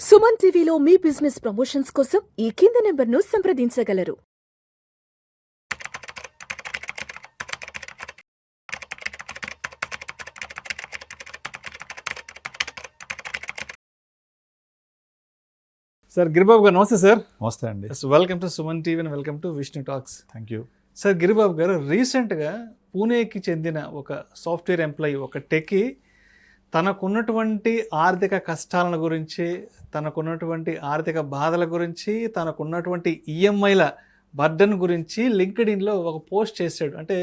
సుమన్ టీవీలో మీ business promotions కోసం ఈ కింది నెంబర్ను సంప్రదించగలరు. సార్ గిరిబాబు గారు నమస్తే సార్. నమస్తే అండి. Welcome to Suman TV and welcome to Vishnu talks. Thank you sir Giribabu గారు, రీసెంట్గా పూణేకి చెందిన ఒక సాఫ్ట్వేర్ ఎంప్లాయీ, ఒక టెక్కి తనకున్నటువంటి ఆర్థిక కష్టాలను గురించి, తనకున్నటువంటి ఆర్థిక బాధల గురించి, తనకున్నటువంటి ఈఎంఐల బర్డన్ గురించి లింక్డ్ఇన్లో ఒక పోస్ట్ చేశాడు. అంటే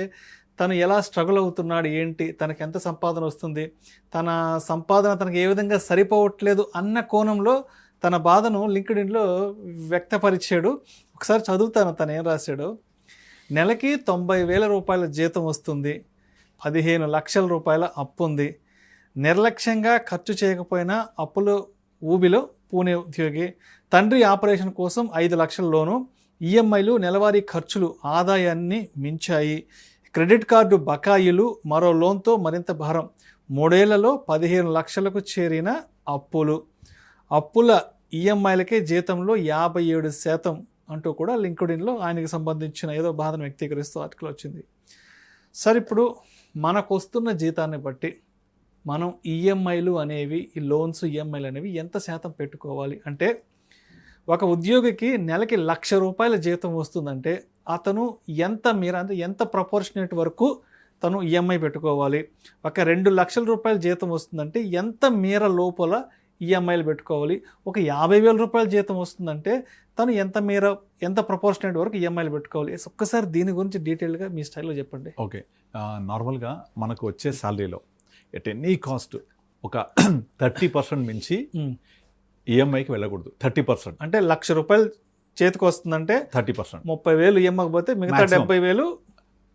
తను ఎలా స్ట్రగుల్ అవుతున్నాడు, ఏంటి, తనకు ఎంత సంపాదన వస్తుంది, తన సంపాదన తనకు ఏ విధంగా సరిపోవట్లేదు అన్న కోణంలో తన బాధను లింక్డ్ఇన్లో వ్యక్తపరిచాడు. ఒకసారి చదువుతాను తను ఏం రాశాడు. నెలకి 90,000 రూపాయల జీతం వస్తుంది, 15 లక్షల రూపాయల అప్పు ఉంది, నిర్లక్ష్యంగా ఖర్చు చేయకపోయినా అప్పుల ఊబిలో పూణే ఉద్యోగి, తండ్రి ఆపరేషన్ కోసం 5 లక్షల లోను, ఈఎంఐలు, నెలవారీ ఖర్చులు ఆదాయాన్ని మించాయి, క్రెడిట్ కార్డు బకాయిలు, మరో లోన్తో మరింత భారం, 3 ఏళ్లలో 15 లక్షలకు చేరిన అప్పుల ఈఎంఐలకే జీతంలో 57% అంటూ కూడా లింక్డ్ఇన్లో ఆయనకి సంబంధించిన ఏదో బాధను వ్యక్తీకరిస్తూ ఆర్టికల్ వచ్చింది. సార్, ఇప్పుడు మనకు వస్తున్న జీతాన్ని బట్టి మనం ఈఎంఐలు అనేవి, ఈ లోన్స్ ఈఎంఐలు అనేవి ఎంత శాతం పెట్టుకోవాలి? అంటే ఒక ఉద్యోగికి నెలకి 1,00,000 రూపాయల జీతం వస్తుందంటే అతను ఎంత ప్రపోర్షనేట్ వరకు తను ఈఎంఐ పెట్టుకోవాలి? ఒక 2 లక్షల రూపాయల జీతం వస్తుందంటే ఎంత మేర లోపల ఈఎంఐలు పెట్టుకోవాలి? ఒక 50,000 రూపాయల జీతం వస్తుందంటే తను ఎంత ప్రపోర్షనేట్ వరకు ఈఎంఐలు పెట్టుకోవాలి? ఒక్కసారి దీని గురించి డీటెయిల్గా మీ స్టైల్లో చెప్పండి. ఓకే, నార్మల్గా మనకు వచ్చే శాలరీలో ఎట్ ఎనీ కాస్ట్ ఒక 30% మించి ఈఎంఐకి వెళ్ళకూడదు. 30% అంటే 1,00,000 రూపాయలు చేతికి వస్తుందంటే 30%, 30,000 ఈఎంఐకి పోతే మిగతా 70,000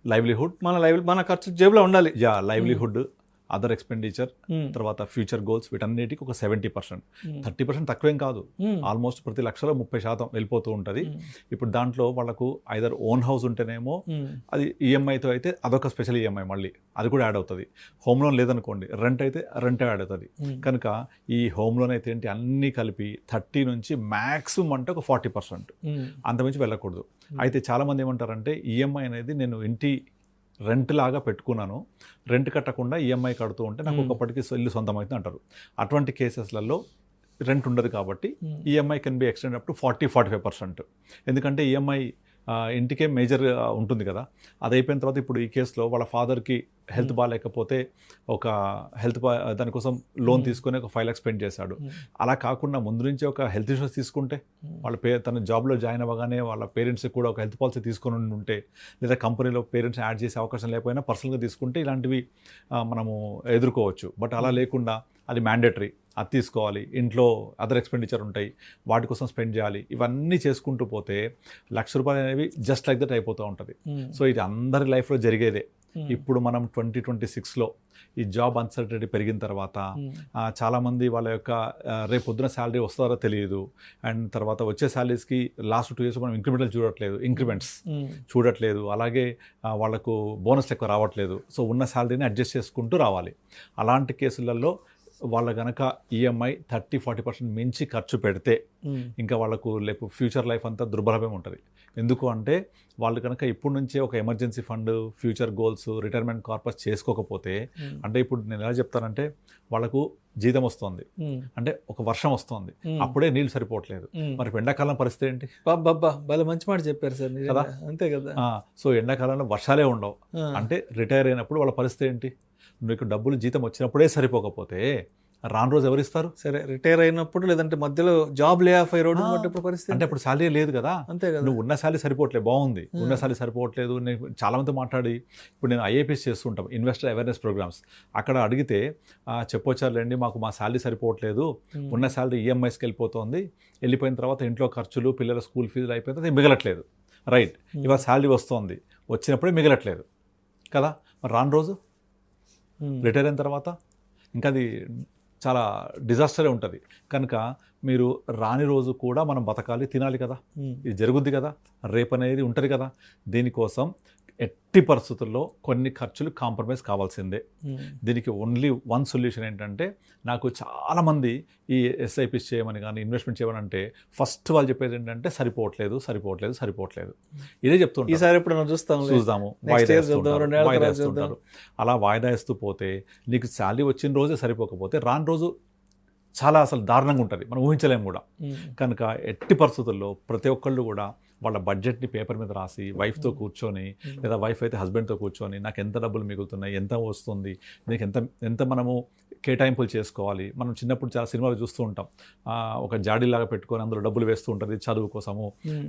లైవ్లీహుడ్, మన ఖర్చు జేబులో ఉండాలి. లైవ్లీహుడ్, అదర్ ఎక్స్పెండిచర్, తర్వాత ఫ్యూచర్ గోల్స్, వీటన్నిటికి ఒక 70%. 30% తక్కువేం కాదు. ఆల్మోస్ట్ ప్రతి 1,00,000లో 30% వెళ్ళిపోతూ ఉంటుంది. ఇప్పుడు దాంట్లో వాళ్ళకు ఐదర్ ఓన్ హౌస్ ఉంటేనేమో అది ఈఎంఐతో అయితే అదొక స్పెషల్ ఈఎంఐ, మళ్ళీ అది కూడా యాడ్ అవుతుంది. హోమ్ లోన్ లేదనుకోండి, రెంట్ అయితే రెంట్ యాడ్ అవుతుంది. కనుక ఈ హోమ్ లోన్ అయితే ఏంటి, అన్నీ కలిపి 30 నుంచి మ్యాక్సిమం అంటే ఒక 40%, అంతమించి వెళ్ళకూడదు. అయితే చాలామంది ఏమంటారంటే ఈఎంఐ అనేది నేను ఇంటి రెంట్ లాగా పెట్టుకున్నాను, రెంట్ కట్టకుండా ఈఎంఐ కడుతూ ఉంటే నాకు ఒకప్పటికి ఇల్లు సొంతమవుతుంది అంటారు. అటువంటి కేసెస్లలో రెంట్ ఉండదు కాబట్టి EMI can be extend up to 40-45%. ఎందుకంటే ఈఎంఐ ఇంటికే మేజర్ ఉంటుంది కదా. అది అయిపోయిన తర్వాత ఇప్పుడు ఈ కేసులో వాళ్ళ ఫాదర్కి హెల్త్ బాగాలేకపోతే ఒక దానికోసం లోన్ తీసుకొని ఒక 5 lakhs స్పెండ్ చేశాడు. అలా కాకుండా ముందు నుంచి ఒక హెల్త్ ఇన్సూరెన్స్ తీసుకుంటే, తన జాబ్లో జాయిన్ అవ్వగానే వాళ్ళ పేరెంట్స్కి కూడా ఒక హెల్త్ పాలసీ తీసుకొని ఉంటే, లేదా కంపెనీలో పేరెంట్స్ యాడ్ చేసే అవకాశం లేకపోయినా పర్సనల్గా తీసుకుంటే ఇలాంటివి మనము ఎదుర్కోవచ్చు. బట్ అలా లేకుండా అది మ్యాండేటరీ, అది తీసుకోవాలి, ఇంట్లో అదర్ ఎక్స్పెండిచర్ ఉంటాయి, వాటి కోసం స్పెండ్ చేయాలి. ఇవన్నీ చేసుకుంటూ పోతే 1,00,000 రూపాయలు అనేవి జస్ట్ లైక్ దట్ అయిపోతూ ఉంటుంది. సో ఇది అందరి లైఫ్లో జరిగేదే. ఇప్పుడు మనం 2026లో ఈ జాబ్ అన్సర్టనిటీ పెరిగిన తర్వాత చాలామంది వాళ్ళ యొక్క రేపు పొద్దున శాలరీ వస్తారో తెలియదు, అండ్ తర్వాత వచ్చే శాలరీస్కి లాస్ట్ 2 years మనం ఇంక్రిమెంట్స్ చూడట్లేదు, అలాగే వాళ్ళకు బోనస్ ఎక్కువ రావట్లేదు. సో ఉన్న శాలరీని అడ్జస్ట్ చేసుకుంటూ రావాలి. అలాంటి కేసులలో వాళ్ళ కనుక ఈఎంఐ 30-40% మించి ఖర్చు పెడితే ఇంకా వాళ్ళకు లేపు ఫ్యూచర్ లైఫ్ అంతా దుర్భరమే ఉంటుంది. ఎందుకు అంటే వాళ్ళు కనుక ఇప్పటి నుంచే ఒక emergency fund, future goals, retirement corpus చేసుకోకపోతే, అంటే ఇప్పుడు నేను ఎలా చెప్తానంటే వాళ్ళకు జీతం వస్తుంది అంటే ఒక వర్షం వస్తుంది, అప్పుడే నీళ్ళు సరిపోవట్లేదు, మరి ఎండాకాలం పరిస్థితి ఏంటి? భలే మంచి మాట చెప్పారు సార్ కదా. అంతే కదా. సో ఎండాకాలంలో వర్షాలే ఉండవు, అంటే రిటైర్ అయినప్పుడు వాళ్ళ పరిస్థితి ఏంటి? మీకు డబ్బులు జీతం వచ్చినప్పుడే సరిపోకపోతే రాను రోజు ఎవరిస్తారు? సరే, రిటైర్ అయినప్పుడు, లేదంటే మధ్యలో జాబ్ లే ఆఫ్ అయ్యి రోడ్డు పరిస్థితి అంటే అప్పుడు శాలరీ లేదు కదా. అంతే కదా. నువ్వు ఉన్న శాలరీ సరిపోవట్లేదు, బాగుంది, ఉన్న శాలరీ సరిపోవట్లేదు. నేను చాలామంది మాట్లాడి, ఇప్పుడు నేను ఐఏపీఎస్ చేస్తుంటాం, ఇన్వెస్టర్ అవేర్నెస్ ప్రోగ్రామ్స్, అక్కడ అడిగితే చెప్పొచ్చారులేండి, మా శాలరీ సరిపోవట్లేదు, ఉన్న శాలరీ ఈఎంఐస్కి వెళ్ళిపోయిన తర్వాత ఇంట్లో ఖర్చులు, పిల్లల స్కూల్ ఫీజులు అయిపోయిన తర్వాత మిగలట్లేదు. రైట్, ఇవాళ శాలరీ వస్తుంది, వచ్చినప్పుడే మిగలట్లేదు కదా. మరి రాను రోజు రిటైర్ అయిన తర్వాత ఇంకా అది చాలా డిజాస్టరే ఉంటుంది. కనుక మీరు రాని రోజు కూడా మనం బతకాలి, తినాలి కదా, ఇది జరుగుద్ది కదా, రేపు అనేది ఉంటుంది కదా. దీనికోసం ఎట్టి పరిస్థితుల్లో కొన్ని ఖర్చులు కాంప్రమైజ్ కావాల్సిందే. దీనికి ఓన్లీ వన్ సొల్యూషన్ ఏంటంటే, నాకు చాలామంది ఈ ఎస్ఐపిస్ చేయమని కానీ ఇన్వెస్ట్మెంట్ చేయమని అంటే ఫస్ట్ వాళ్ళు చెప్పేది ఏంటంటే సరిపోవట్లేదు. ఇదే చెప్తుంటారు. ఈసారి ఎప్పుడు చూద్దాము, వాయిదా వేస్తుంటారు. అలా వాయిదా వేస్తూ పోతే నీకు శాలరీ వచ్చిన రోజే సరిపోకపోతే రాని రోజు చాలా అసలు దారుణంగా ఉంటుంది, మనం ఊహించలేము కూడా. కనుక ఎట్టి పరిస్థితుల్లో ప్రతి ఒక్కళ్ళు కూడా వాళ్ళ బడ్జెట్ని పేపర్ మీద రాసి వైఫ్తో కూర్చొని, లేదా వైఫ్ అయితే హస్బెండ్తో కూర్చొని నాకు ఎంత డబ్బులు మిగులుతున్నాయి, ఎంత వస్తుంది, దీనికి ఎంత మనము కేటాయింపులు చేసుకోవాలి. మనం చిన్నప్పుడు చాలా సినిమాలు చూస్తూ ఉంటాం, ఒక జాడీలాగా పెట్టుకొని అందులో డబ్బులు వేస్తూ ఉంటుంది, చదువు కోసము,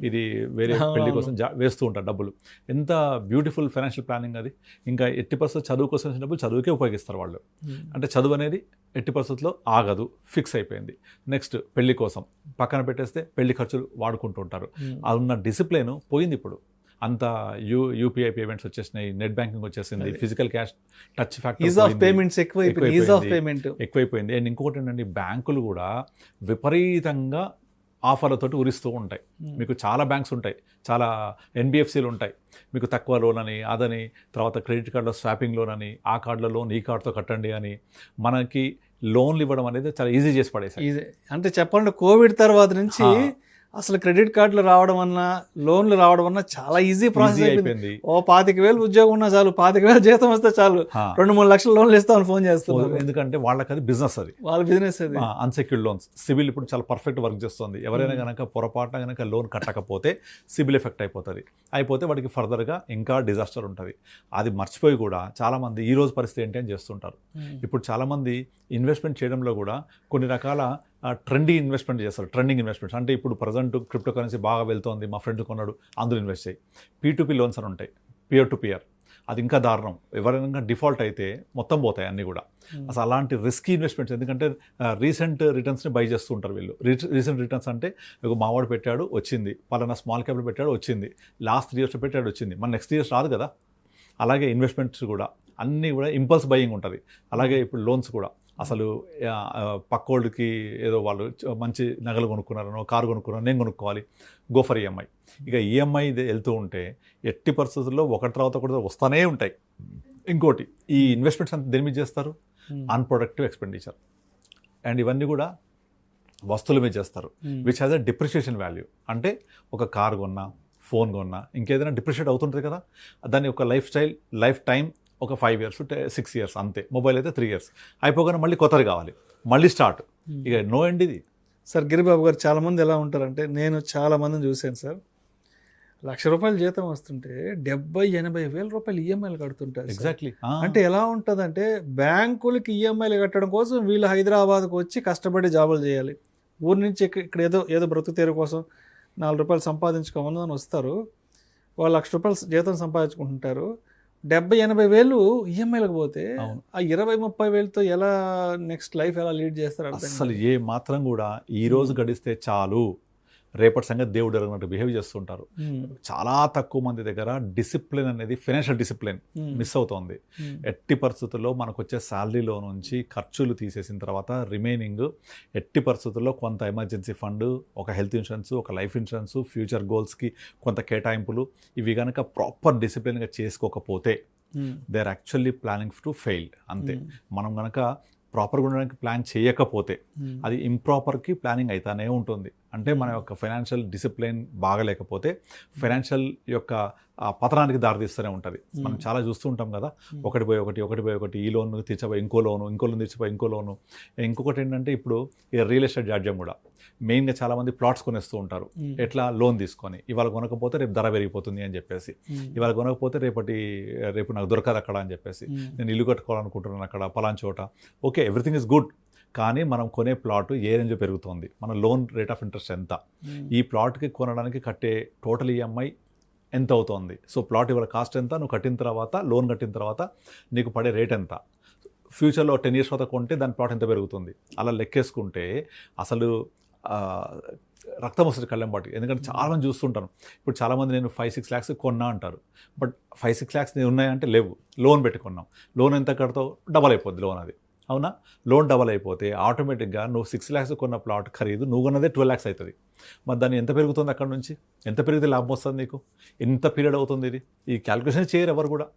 ఇది వేరే పెళ్లి కోసం వేస్తూ ఉంటారు డబ్బులు. ఎంత బ్యూటిఫుల్ ఫైనాన్షియల్ ప్లానింగ్ అది. ఇంకా ఎట్టి పరిస్థితుల్లో చదువు కోసం వచ్చిన డబ్బులు చదువుకే ఉపయోగిస్తారు వాళ్ళు. అంటే చదువు అనేది ఎట్టి పరిస్థితుల్లో ఆగదు, ఫిక్స్ అయిపోయింది. నెక్స్ట్ పెళ్లి కోసం పక్కన పెట్టేస్తే పెళ్లి ఖర్చులు వాడుకుంటూ ఉంటారు. అది ఉన్న డిసిప్లిన్ పోయింది ఇప్పుడు. అంత యూపీఐ పేమెంట్స్ వచ్చేసినాయి, నెట్ బ్యాంకింగ్ వచ్చేసింది, ఫిజికల్ క్యాష్ టచ్ ఎక్కువైపోయింది. అండ్ ఇంకొకటి ఏంటంటే, బ్యాంకులు కూడా విపరీతంగా ఆఫర్లతోటి ఉరిస్తూ ఉంటాయి. మీకు చాలా బ్యాంక్స్ ఉంటాయి, చాలా ఎన్బిఎఫ్సీలు ఉంటాయి. మీకు తక్కువ లోన్ అని, అదని, తర్వాత క్రెడిట్ కార్డులో స్వాపింగ్ లోన్ అని, ఆ కార్డులో లోన్ ఈ కార్డుతో కట్టండి అని, మనకి లోన్లు ఇవ్వడం అనేది చాలా ఈజీ చేసి పడేసాయి. అంటే చెప్పండి, కోవిడ్ తర్వాత నుంచి అసలు క్రెడిట్ కార్డులు రావడం అన్నా, లోన్లు రావడం అన్నా చాలా ఈజీ ప్రాసెస్ అయిపోయింది. 25,000 ఉద్యోగం ఉన్నా చాలు, 25,000 జీతం వస్తే చాలు, 2-3 లక్షల లోన్లు ఇస్తామని ఫోన్ చేస్తున్నారు. ఎందుకంటే వాళ్ళకి అది బిజినెస్, అది వాళ్ళ బిజినెస్. అది అన్సెక్యూర్డ్ లోన్స్. సిబిల్ ఇప్పుడు చాలా పర్ఫెక్ట్ వర్క్ చేస్తుంది. ఎవరైనా కనుక పొరపాటున కనుక లోన్ కట్టకపోతే సిబిల్ ఎఫెక్ట్ అయిపోతే వాడికి ఫర్దర్గా ఇంకా డిజాస్టర్ ఉంటుంది. అది మర్చిపోయి కూడా చాలామంది ఈ రోజు పరిస్థితి ఏంటి అని చేస్తుంటారు. ఇప్పుడు చాలామంది ఇన్వెస్ట్మెంట్ చేయడంలో కూడా కొన్ని రకాల ట్రెండింగ్ ఇన్వెస్ట్మెంట్స్ అంటే, ఇప్పుడు ప్రజెంట్ క్రిప్టో కరెన్సీ బాగా వెళ్తోంది, మా ఫ్రెండ్ కొన్నాడు, అందులో ఇన్వెస్ట్ చేయి. P2P లోన్స్ అని ఉంటాయి, పియర్ టు పియర్. అది ఇంకా దారుణం. ఎవరైనా డిఫాల్ట్ అయితే మొత్తం పోతాయి అన్నీ కూడా. అసలు అలాంటి రిస్కీ ఇన్వెస్ట్మెంట్స్, ఎందుకంటే రీసెంట్ రిటర్న్స్ని బై చేస్తూ ఉంటారు వీళ్ళు. రీసెంట్ రిటర్న్స్ అంటే, ఒక మావాడు పెట్టాడు వచ్చింది, పలానా స్మాల్ క్యాపిటల్ పెట్టాడు వచ్చింది, లాస్ట్ 3 years పెట్టాడు వచ్చింది, మన నెక్స్ట్ ఇయర్స్ రాదు కదా. అలాగే ఇన్వెస్ట్మెంట్స్ కూడా అన్నీ కూడా ఇంపల్స్ బయింగ్ ఉంటుంది. అలాగే ఇప్పుడు లోన్స్ కూడా అసలు పక్కోళ్ళకి ఏదో వాళ్ళు మంచి నగలు కొనుక్కున్నారనో, కారు కొనుక్కున్నారో, నేను కొనుక్కోవాలి, గో ఫర్ ఈఎంఐ. ఇక ఈఎంఐ వెళ్తూ ఉంటే ఎట్టి పరిస్థితుల్లో ఒకటి తర్వాత ఒకటి వస్తూనే ఉంటాయి. ఇంకోటి, ఈ ఇన్వెస్ట్మెంట్స్ అంతా దేని మీద చేస్తారు? Unproductive expenditure. అండ్ ఇవన్నీ కూడా వస్తువుల మీద చేస్తారు, which has a depreciation value. అంటే ఒక కార్ కొన్నా, ఫోన్ కొన్నా, ఇంకేదైనా డిప్రిషియేట్ అవుతుంటుంది కదా. దాని ఒక లైఫ్ టైం ఒక 5 years 6 years అంతే. మొబైల్ అయితే 3 years అయిపోగానే మళ్ళీ కొత్తది కావాలి, మళ్ళీ స్టార్ట్. ఇక నో ఎండ్ ఇది. సార్ గిరిబాబు గారు, చాలామంది ఎలా ఉంటారంటే, నేను చాలామందిని చూశాను సార్, ₹1,00,000 జీతం వస్తుంటే 70,000-80,000 రూపాయలు ఈఎంఐలు కడుతుంటారు. ఎగ్జాక్ట్లీ. అంటే ఎలా ఉంటుందంటే, బ్యాంకులకి ఈఎంఐలు కట్టడం కోసం వీళ్ళు హైదరాబాద్కు వచ్చి కష్టపడి జాబులు చేయాలి. ఊరి నుంచి ఇక్కడ ఏదో బ్రతుకు తెరువు కోసం ₹4 సంపాదించుకోమని వస్తారు. వాళ్ళు ₹1,00,000 జీతం సంపాదించుకుంటుంటారు. 70,000-80,000 ఈఎంఐలకు పోతే ఆ 20-30,000తో ఎలా నెక్స్ట్ లైఫ్ ఎలా లీడ్ చేస్తారు? అసలు ఏ మాత్రం కూడా ఈ రోజు గడిస్తే చాలు, రేపటి సంగతి దేవుడు ఎరగనట్టు బిహేవ్ చేస్తుంటారు. చాలా తక్కువ మంది దగ్గర డిసిప్లిన్ అనేది, ఫైనాన్షియల్ డిసిప్లిన్ మిస్ అవుతోంది. ఎట్టి పరిస్థితుల్లో మనకు వచ్చే శాలరీలో నుంచి ఖర్చులు తీసేసిన తర్వాత రిమైనింగ్ ఎట్టి పరిస్థితుల్లో కొంత ఎమర్జెన్సీ ఫండ్, ఒక హెల్త్ ఇన్సూరెన్స్, ఒక లైఫ్ ఇన్సూరెన్స్, ఫ్యూచర్ గోల్స్కి కొంత కేటాయింపులు, ఇవి కనుక ప్రాపర్ డిసిప్లిన్గా చేసుకోకపోతే they are actually planning to fail. అంతే. మనం కనుక ప్రాపర్గా ఉండడానికి ప్లాన్ చేయకపోతే అది ఇంప్రాపర్కి ప్లానింగ్ అవుతానే ఉంటుంది. అంటే మన యొక్క ఫైనాన్షియల్ డిసిప్లిన్ బాగలేకపోతే ఫైనాన్షియల్ యొక్క పతనానికి దారితీస్తూనే ఉంటుంది. మనం చాలా చూస్తూ ఉంటాం కదా, ఒకటి పోయి ఒకటి, ఈ లోన్ తీర్చబోయి ఇంకో లోను, తీర్చిపోయి ఇంకో లోను. ఇంకొకటి ఏంటంటే, ఇప్పుడు ఈ రియల్ ఎస్టేట్ జాడ్యం కూడా మెయిన్గా చాలామంది ప్లాట్స్ కొనేస్తూ ఉంటారు. ఎట్లా? లోన్ తీసుకొని, ఇవాళ కొనకపోతే రేపు ధర పెరిగిపోతుంది అని చెప్పేసి, ఇవాళ కొనకపోతే రేపు నాకు దొరకదు అక్కడ అని చెప్పేసి, నేను ఇల్లు కట్టుకోవాలనుకుంటున్నాను అక్కడ పలానా చోట. Okay, everything is good. కానీ మనం కొనే ప్లాట్ ఏ రేంజ్ పెరుగుతుంది, మన లోన్ రేట్ ఆఫ్ ఇంట్రెస్ట్ ఎంత, ఈ ప్లాట్కి కొనడానికి కట్టే టోటల్ ఈఎంఐ ఎంత అవుతుంది, సో ప్లాట్ ఇవాళ కాస్ట్ ఎంత, నువ్వు కట్టిన తర్వాత, లోన్ కట్టిన తర్వాత నీకు పడే రేట్ ఎంత, ఫ్యూచర్లో 10 years తర్వాత కొంటే దాని ప్లాట్ ఎంత పెరుగుతుంది, అలా లెక్కేసుకుంటే అసలు రక్తం వస్తుంది కళ్ళెం బాటి. ఎందుకంటే చాలామంది చూస్తుంటాను, ఇప్పుడు చాలామంది నేను 5-6 lakhs కొన్నా అంటారు. బట్ 5-6 lakhs ఉన్నాయంటే లేవు, లోన్ పెట్టుకున్నాం, లోన్ ఎంత కడతావు, డబల్ అయిపోద్ది లోన్. అది అవునా? లోన్ డబల్ అయిపోతే ఆటోమేటిక్గా నువ్వు 6 lakhs కొన్న ప్లాట్ ఖరీదు నువ్వు కొన్నదే 12 lakhs అవుతుంది. మరి దాన్ని ఎంత పెరుగుతుంది అక్కడ నుంచి? ఎంత పెరిగితే లాభం వస్తుంది నీకు? ఎంత పీరియడ్ అవుతుంది ఇది? ఈ క్యాలిక్యులేషన్ చేయరు ఎవరు కూడా.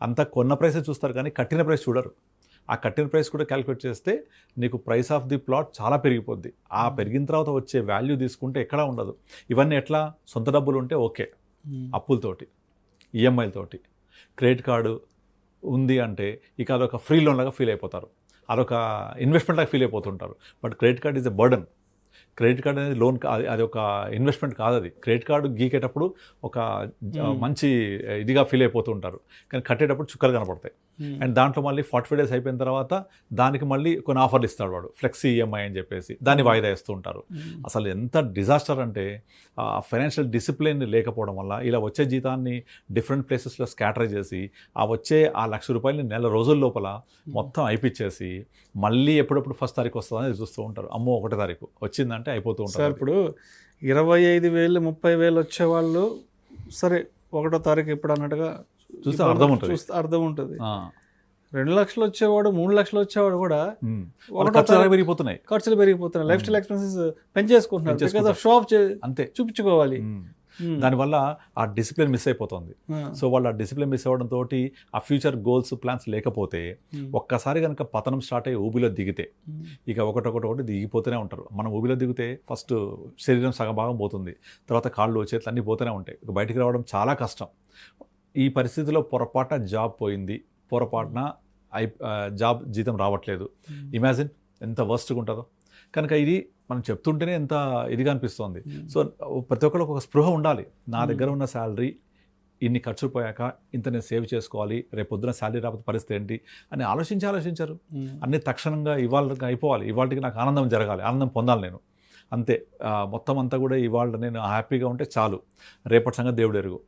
అంతా కొన్న ప్రైసే చూస్తారు కానీ కట్టిన ప్రైస్ చూడరు. ఆ కట్టిన ప్రైస్ కూడా క్యాలిక్యులేట్ చేస్తే నీకు ప్రైస్ ఆఫ్ ది ప్లాట్ చాలా పెరిగిపోద్ది. ఆ పెరిగిన తర్వాత వచ్చే వాల్యూ తీసుకుంటే ఎక్కడా ఉండదు. ఇవన్నీ ఎట్లా? సొంత డబ్బులు ఉంటే ఓకే, అప్పులతోటి, ఈఎంఐలతోటి. క్రెడిట్ కార్డు ఉంది అంటే ఇక అదొక ఫ్రీ లోన్ లాగా ఫీల్ అయిపోతారు, అదొక ఇన్వెస్ట్మెంట్ లాగా ఫీల్ అయిపోతుంటారు. But credit card is a burden. Credit card అనేది లోన్ అది ఒక ఇన్వెస్ట్మెంట్ కాదు. అది క్రెడిట్ కార్డు గీకేటప్పుడు ఒక మంచి ఇదిగా ఫీల్ అయిపోతూ ఉంటారు, కానీ కట్టేటప్పుడు చుక్కలు కనపడతాయి. అండ్ దాంట్లో మళ్ళీ 45 days అయిపోయిన తర్వాత దానికి మళ్ళీ కొన్ని ఆఫర్లు ఇస్తాడు వాడు, ఫ్లెక్సీ ఈఎంఐ అని చెప్పేసి, దాన్ని వాయిదా వేస్తూ ఉంటారు. అసలు ఎంత డిజాస్టర్ అంటే ఫైనాన్షియల్ డిసిప్లిన్ లేకపోవడం వల్ల ఇలా వచ్చే జీతాన్ని డిఫరెంట్ ప్లేసెస్లో స్కాటర్ చేసి ఆ వచ్చే ఆ ₹1,00,000 నెల రోజుల లోపల మొత్తం అయిపిచ్చేసి మళ్ళీ ఎప్పుడప్పుడు 1st తారీఖు వస్తుందని చూస్తూ ఉంటారు. అమ్మో 1వ తారీఖు వచ్చిందంటే అయిపోతూ ఉంటారు. సార్ ఇప్పుడు 25,000 30,000 వచ్చేవాళ్ళు సరే 1వ తారీఖు ఇప్పుడు అన్నట్టుగా చూస్తే అర్థం ఉంటుంది. అర్థం ఉంటుంది. 2 లక్షలు వచ్చేవాడు 3 లక్షలు వచ్చేవాడు కూడా పెరిగిపోతున్నాయి, ఖర్చులు పెరిగిపోతున్నాయి, లైఫ్ స్టైల్ ఎక్స్పెన్సెస్ పెంచేసుకుంటున్నారు. బికాజ్ ఆఫ్ షో ఆఫ్ అంతే చూపించుకోవాలి. దానివల్ల ఆ డిసిప్లిన్ మిస్ అయిపోతుంది. సో వాళ్ళు ఆ డిసిప్లిన్ మిస్ అవ్వడం తోటి ఆ ఫ్యూచర్ గోల్స్ ప్లాన్స్ లేకపోతే ఒక్కసారి కనుక పతనం స్టార్ట్ అయ్యి ఊబిలో దిగితే ఇక ఒకటి దిగిపోతూనే ఉంటారు. మనం ఊబిలో దిగితే ఫస్ట్ శరీరం సగం భాగం పోతుంది, తర్వాత కాళ్ళు చేతులు అన్నీ పోతూనే ఉంటాయి. ఇక బయటికి రావడం చాలా కష్టం. ఈ పరిస్థితిలో పొరపాటున జాబ్ పోయింది, పొరపాటున జాబ్ జీతం రావట్లేదు, ఇమాజిన్ ఎంత వర్స్ట్గా ఉంటుందో. కనుక ఇది మనం చెప్తుంటేనే ఎంత ఇదిగా అనిపిస్తుంది. సో ప్రతి ఒక్కరికి ఒక స్పృహ ఉండాలి. నా దగ్గర ఉన్న శాలరీ ఇన్ని ఖర్చు పోయాక ఇంత నేను సేవ్ చేసుకోవాలి, రేపు పొద్దున శాలరీ రాకపోతే పరిస్థితి ఏంటి అని ఆలోచించారు. అన్ని తక్షణంగా ఇవాళ అయిపోవాలి, ఇవాళకి నాకు ఆనందం జరగాలి, ఆనందం పొందాలి నేను, అంతే. మొత్తం అంతా కూడా ఇవాళ నేను హ్యాపీగా ఉంటే చాలు, రేపటి సంగతి దేవుడు ఎరుగు.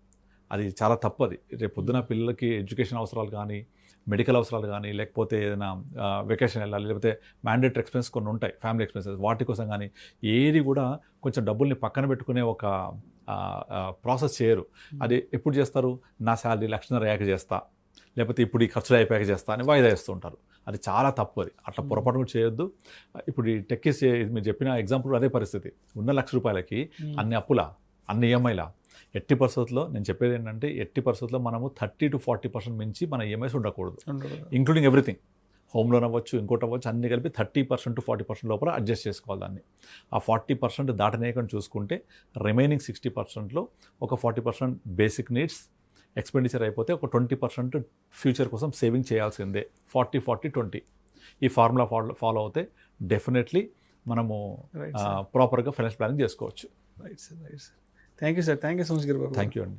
అది చాలా తప్పది. రేపు పొద్దున పిల్లలకి ఎడ్యుకేషన్ అవసరాలు కానీ, మెడికల్ అవసరాలు కానీ, లేకపోతే ఏదైనా వెకేషన్ వెళ్ళాలి, లేకపోతే మ్యాండేటరీ ఎక్స్పెన్సెస్ కొన్ని ఉంటాయి, ఫ్యామిలీ ఎక్స్పెన్సెస్, వాటి కోసం కానీ ఏది కూడా కొంచెం డబ్బుల్ని పక్కన పెట్టుకునే ఒక ప్రాసెస్ చేయరు. అది ఎప్పుడు చేస్తారు? నా శాలరీ 1,00,000 అయ్యాక చేస్తా, లేకపోతే ఇప్పుడు ఈ ఖర్చులు అయిపోయాక చేస్తా అని వాయిదా వేస్తూ ఉంటారు. అది చాలా తప్పు. అది అట్లా పొరపాటు కూడా చేయొద్దు. ఇప్పుడు ఈ టెక్కీస్ మీరు చెప్పిన ఎగ్జాంపుల్ అదే పరిస్థితి. ఉన్న ₹1,00,000 అన్ని అప్పులా, అన్ని ఈఎంఐలా. ఎట్టి పరిస్థితుల్లో నేను చెప్పేది ఏంటంటే, ఎట్టి పరిస్థితుల్లో మనము 30 to 40% మించి మన ఈఎంఐస్ ఉండకూడదు, ఇంక్లూడింగ్ ఎవ్రీథింగ్. హోమ్ లోన్ అవ్వచ్చు, ఇంకోటి అవ్వచ్చు, అన్ని కలిపి 30% to 40% లోపల అడ్జస్ట్ చేసుకోవాలి దాన్ని. ఆ 40% దాటనేయకుండా చూసుకుంటే రిమైనింగ్ 60%లో ఒక 40% బేసిక్ నీడ్స్ ఎక్స్పెండిచర్ అయిపోతే ఒక 20% ఫ్యూచర్ కోసం సేవింగ్ చేయాల్సిందే. 40-40-20 ఈ ఫార్ములా ఫాలో అవుతే డెఫినెట్లీ మనము ప్రాపర్గా ఫైనాన్స్ ప్లానింగ్ చేసుకోవచ్చు. Right sir. Thank you sir. Thank you so much Giribabu. Thank you అండి.